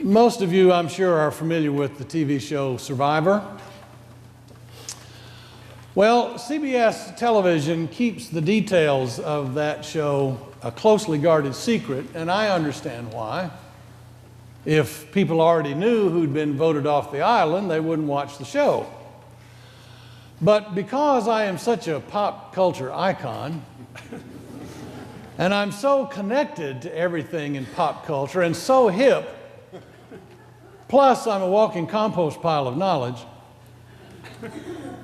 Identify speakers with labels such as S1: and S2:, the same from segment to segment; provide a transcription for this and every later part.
S1: Most of you, I'm sure, are familiar with the TV show Survivor. Well, CBS television keeps the details of that show a closely guarded secret, and I understand why. If people already knew who'd been voted off the island, they wouldn't watch the show. But because I am such a pop culture icon, and I'm so connected to everything in pop culture and so hip, plus I'm a walking compost pile of knowledge,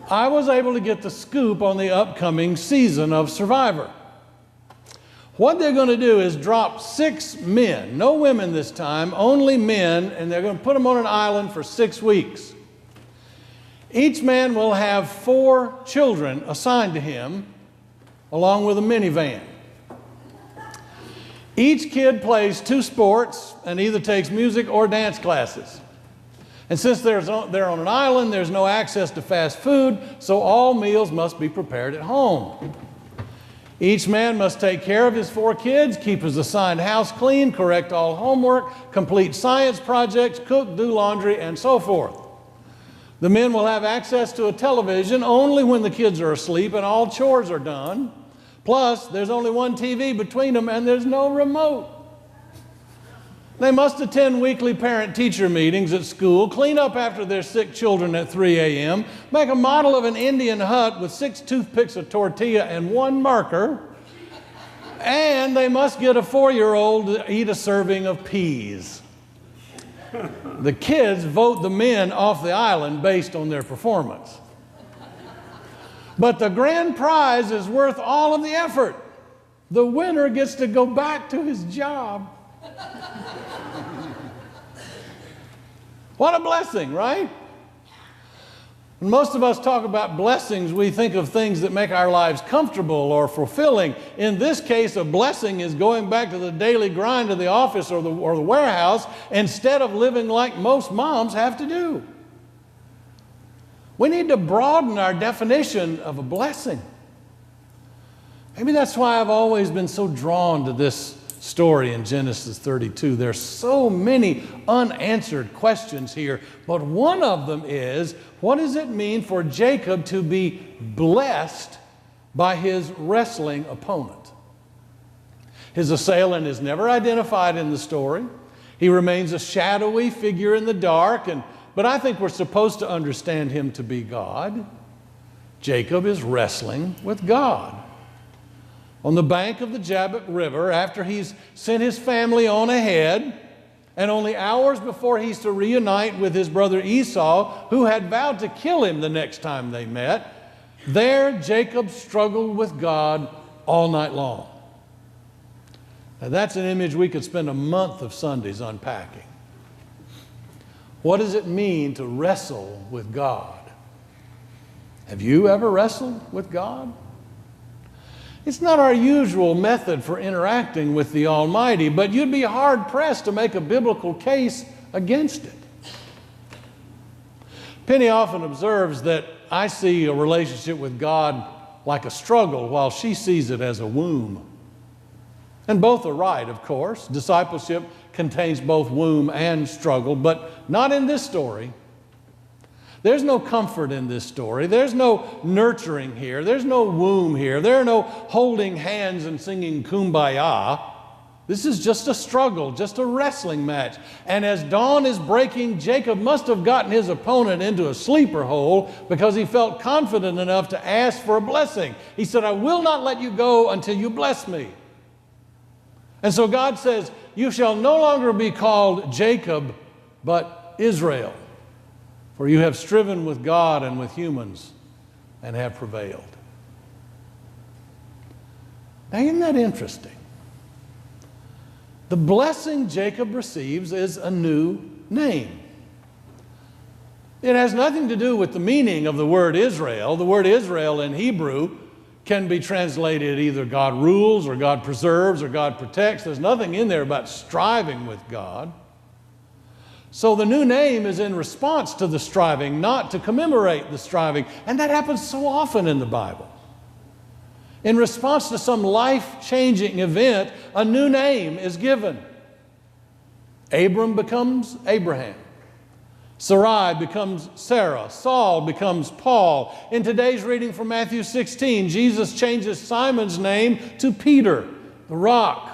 S1: I was able to get the scoop on the upcoming season of Survivor. What they're going to do is drop 6 men, no women this time, only men, and they're going to put them on an island for 6 weeks. Each man will have 4 children assigned to him, along with a minivan. Each kid plays 2 sports and either takes music or dance classes. And since they're on an island, there's no access to fast food, so all meals must be prepared at home. Each man must take care of his 4 kids, keep his assigned house clean, correct all homework, complete science projects, cook, do laundry, and so forth. The men will have access to a television only when the kids are asleep and all chores are done. Plus, there's only one TV between them and there's no remote. They must attend weekly parent-teacher meetings at school, clean up after their sick children at 3 a.m., make a model of an Indian hut with 6 toothpicks, a tortilla, and 1 marker, and they must get a 4-year-old to eat a serving of peas. The kids vote the men off the island based on their performance. But the grand prize is worth all of the effort. The winner gets to go back to his job. What a blessing, right? When most of us talk about blessings, we think of things that make our lives comfortable or fulfilling. In this case, a blessing is going back to the daily grind of the office or the warehouse instead of living like most moms have to do. We need to broaden our definition of a blessing. Maybe that's why I've always been so drawn to this story in Genesis 32. There's so many unanswered questions here, but one of them is, what does it mean for Jacob to be blessed by his wrestling opponent? His assailant is never identified in the story. He remains a shadowy figure in the dark, but I think we're supposed to understand him to be God. Jacob is wrestling with God. On the bank of the Jabbok River, after he's sent his family on ahead, and only hours before he's to reunite with his brother Esau, who had vowed to kill him the next time they met, there Jacob struggled with God all night long. Now that's an image we could spend a month of Sundays unpacking. What does it mean to wrestle with God? Have you ever wrestled with God? It's not our usual method for interacting with the Almighty, but you'd be hard-pressed to make a biblical case against it. Penny often observes that I see a relationship with God like a struggle, while she sees it as a womb. And both are right, of course. Discipleship contains both womb and struggle, but not in this story. There's no comfort in this story. There's no nurturing here. There's no womb here. There are no holding hands and singing kumbaya. This is just a struggle, just a wrestling match. And as dawn is breaking, Jacob must have gotten his opponent into a sleeper hole because he felt confident enough to ask for a blessing. He said, "I will not let you go until you bless me." And so God says, "You shall no longer be called Jacob, but Israel. For you have striven with God and with humans and have prevailed." Now, isn't that interesting? The blessing Jacob receives is a new name. It has nothing to do with the meaning of the word Israel. The word Israel in Hebrew can be translated either God rules or God preserves or God protects. There's nothing in there about striving with God. So the new name is in response to the striving, not to commemorate the striving. And that happens so often in the Bible. In response to some life-changing event, a new name is given. Abram becomes Abraham. Sarai becomes Sarah. Saul becomes Paul. In today's reading from Matthew 16, Jesus changes Simon's name to Peter, the rock.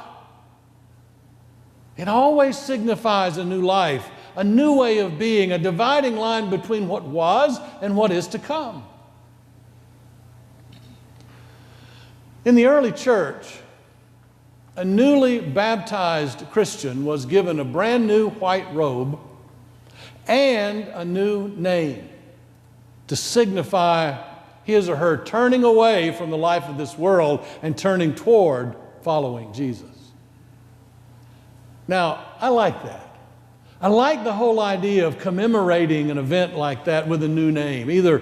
S1: It always signifies a new life, a new way of being, a dividing line between what was and what is to come. In the early church, a newly baptized Christian was given a brand new white robe and a new name to signify his or her turning away from the life of this world and turning toward following Jesus. Now, I like that. I like the whole idea of commemorating an event like that with a new name, either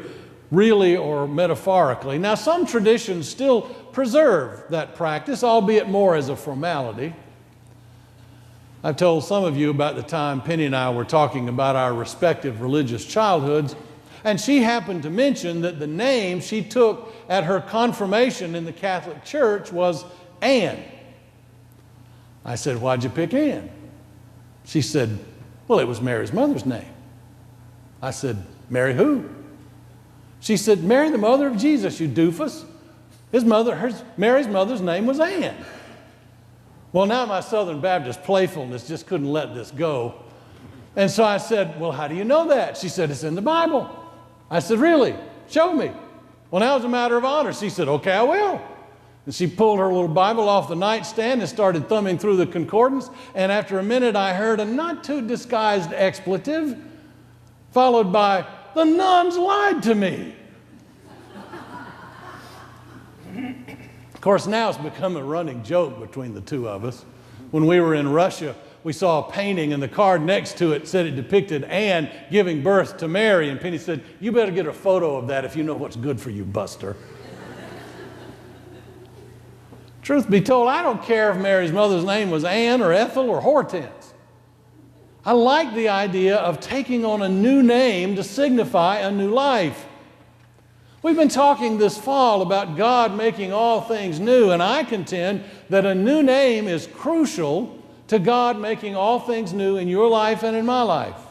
S1: really or metaphorically. Now, some traditions still preserve that practice, albeit more as a formality. I've told some of you about the time Penny and I were talking about our respective religious childhoods, and she happened to mention that the name she took at her confirmation in the Catholic Church was Anne. I said, "Why'd you pick Anne?" She said, "Well, it was Mary's mother's name." I said, "Mary who?" She said, "Mary, the mother of Jesus, you doofus. Mary's mother's name was Anne." Well, now my Southern Baptist playfulness just couldn't let this go. And so I said, "Well, how do you know that?" She said, "It's in the Bible." I said, "Really? Show me." Well, now it's a matter of honor. She said, "Okay, I will." And she pulled her little Bible off the nightstand and started thumbing through the concordance. And after a minute, I heard a not too disguised expletive, followed by, "The nuns lied to me." Of course, now it's become a running joke between the two of us. When we were in Russia, we saw a painting, and the card next to it said it depicted Anne giving birth to Mary. And Penny said, "You better get a photo of that if you know what's good for you, Buster." Truth be told, I don't care if Mary's mother's name was Anne or Ethel or Hortense. I like the idea of taking on a new name to signify a new life. We've been talking this fall about God making all things new, and I contend that a new name is crucial to God making all things new in your life and in my life.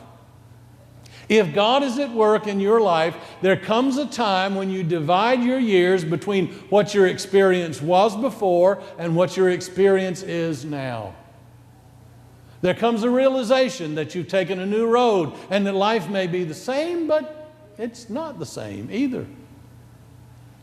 S1: If God is at work in your life, there comes a time when you divide your years between what your experience was before and what your experience is now. There comes a realization that you've taken a new road and that life may be the same, but it's not the same either.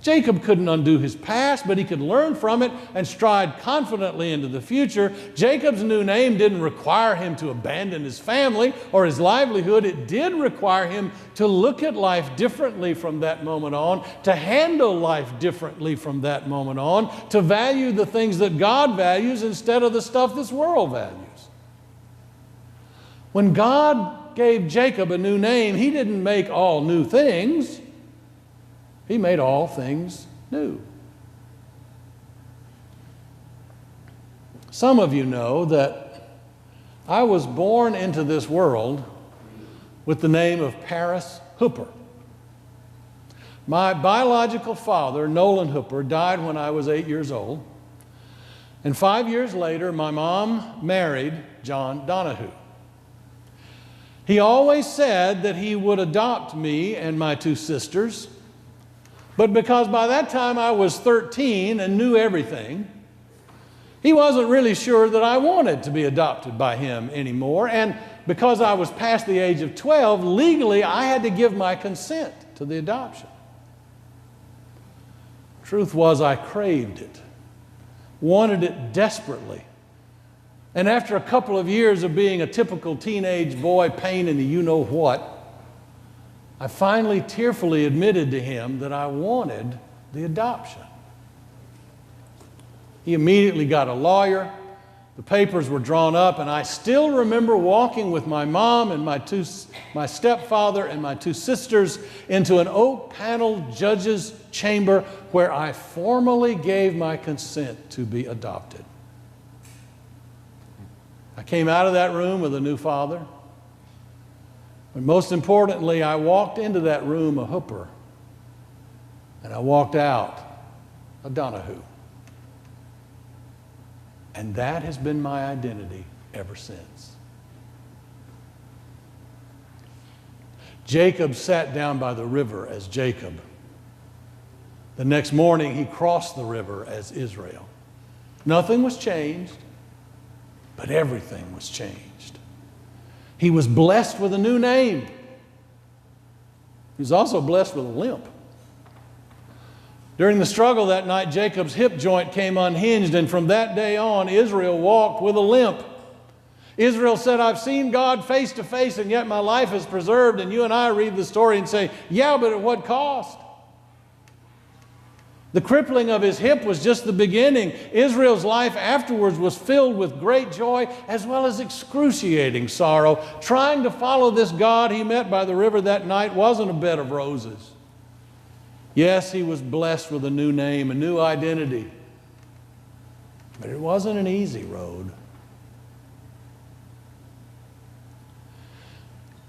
S1: Jacob couldn't undo his past, but he could learn from it and stride confidently into the future. Jacob's new name didn't require him to abandon his family or his livelihood. It did require him to look at life differently from that moment on, to handle life differently from that moment on, to value the things that God values instead of the stuff this world values. When God gave Jacob a new name, he didn't make all new things. He made all things new. Some of you know that I was born into this world with the name of Paris Hooper. My biological father, Nolan Hooper, died when I was 8 years old. And 5 years later, my mom married John Donahue. He always said that he would adopt me and my two sisters, but because by that time I was 13 and knew everything, he wasn't really sure that I wanted to be adopted by him anymore. And because I was past the age of 12, legally I had to give my consent to the adoption. Truth was, I craved it, wanted it desperately. And after a couple of years of being a typical teenage boy, pain in the you-know-what, I finally tearfully admitted to him that I wanted the adoption. He immediately got a lawyer. The papers were drawn up, and I still remember walking with my mom and my stepfather and my two sisters into an oak-paneled judge's chamber where I formally gave my consent to be adopted. I came out of that room with a new father. But most importantly, I walked into that room a Hooper, and I walked out a Donahue. And that has been my identity ever since. Jacob sat down by the river as Jacob. The next morning, he crossed the river as Israel. Nothing was changed, but everything was changed. He was blessed with a new name. He was also blessed with a limp. During the struggle that night, Jacob's hip joint came unhinged, and from that day on, Israel walked with a limp. Israel said, I've seen God face to face, and yet my life is preserved. And you and I read the story and say, yeah, but at what cost? The crippling of his hip was just the beginning. Israel's life afterwards was filled with great joy as well as excruciating sorrow. Trying to follow this God he met by the river that night wasn't a bed of roses. Yes, he was blessed with a new name, a new identity. But it wasn't an easy road.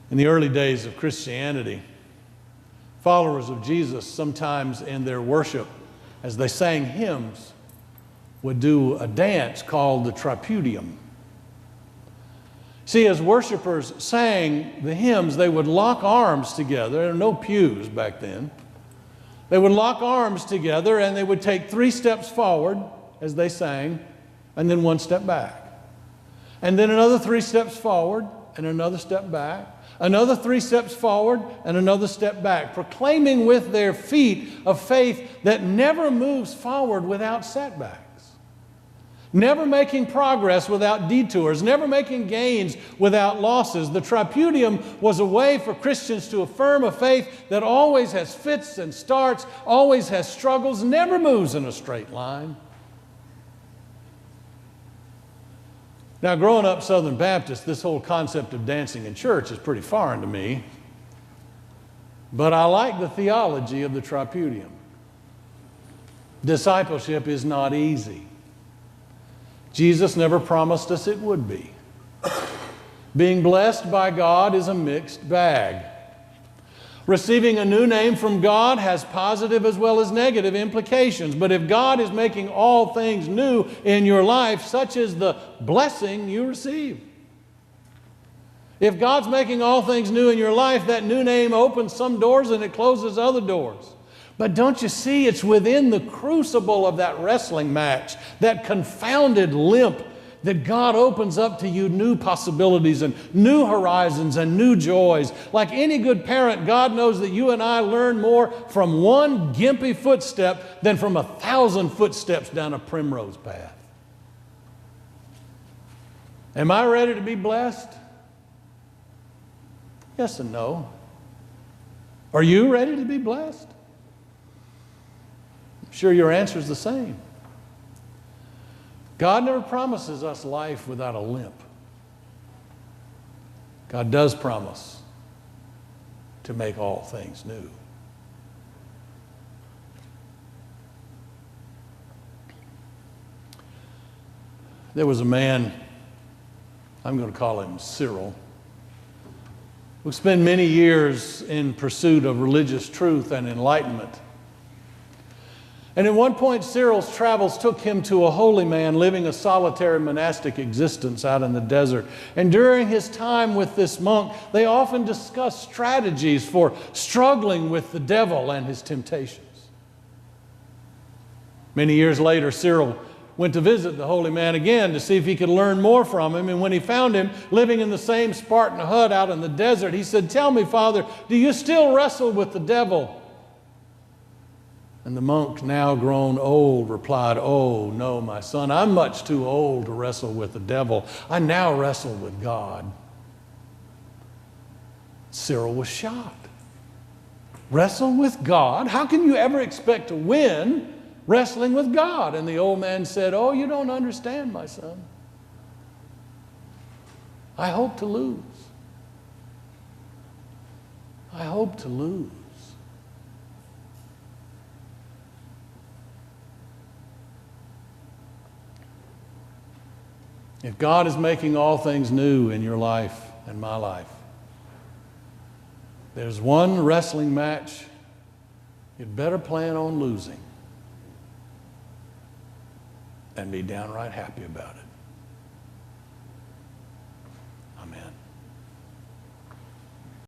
S1: In the early days of Christianity, followers of Jesus sometimes in their worship, as they sang hymns, would do a dance called the tripudium. See, as worshipers sang the hymns, they would lock arms together. There were no pews back then. They would lock arms together and they would take 3 steps forward as they sang, and then 1 step back. And then another 3 steps forward and another step back. Another 3 steps forward and another step back, proclaiming with their feet a faith that never moves forward without setbacks, never making progress without detours, never making gains without losses. The tripudium was a way for Christians to affirm a faith that always has fits and starts, always has struggles, never moves in a straight line. Now, growing up Southern Baptist, this whole concept of dancing in church is pretty foreign to me. But I like the theology of the tripudium. Discipleship is not easy. Jesus never promised us it would be. Being blessed by God is a mixed bag. Receiving a new name from God has positive as well as negative implications. But if God is making all things new in your life, such is the blessing you receive. If God's making all things new in your life, that new name opens some doors and it closes other doors. But don't you see, it's within the crucible of that wrestling match, that confounded limp, that God opens up to you new possibilities and new horizons and new joys. Like any good parent, God knows that you and I learn more from 1 gimpy footstep than from 1,000 footsteps down a primrose path. Am I ready to be blessed? Yes and no. Are you ready to be blessed? I'm sure your answer is the same. God never promises us life without a limp. God does promise to make all things new. There was a man, I'm going to call him Cyril, who spent many years in pursuit of religious truth and enlightenment. And at one point, Cyril's travels took him to a holy man living a solitary monastic existence out in the desert. And during his time with this monk, they often discussed strategies for struggling with the devil and his temptations. Many years later, Cyril went to visit the holy man again to see if he could learn more from him. And when he found him living in the same Spartan hut out in the desert, he said, "Tell me, Father, do you still wrestle with the devil?" And the monk, now grown old, replied, "Oh, no, my son, I'm much too old to wrestle with the devil. I now wrestle with God." Cyril was shocked. Wrestle with God? How can you ever expect to win wrestling with God? And the old man said, "Oh, you don't understand, my son. I hope to lose. I hope to lose." If God is making all things new in your life and my life, there's one wrestling match you'd better plan on losing and be downright happy about it.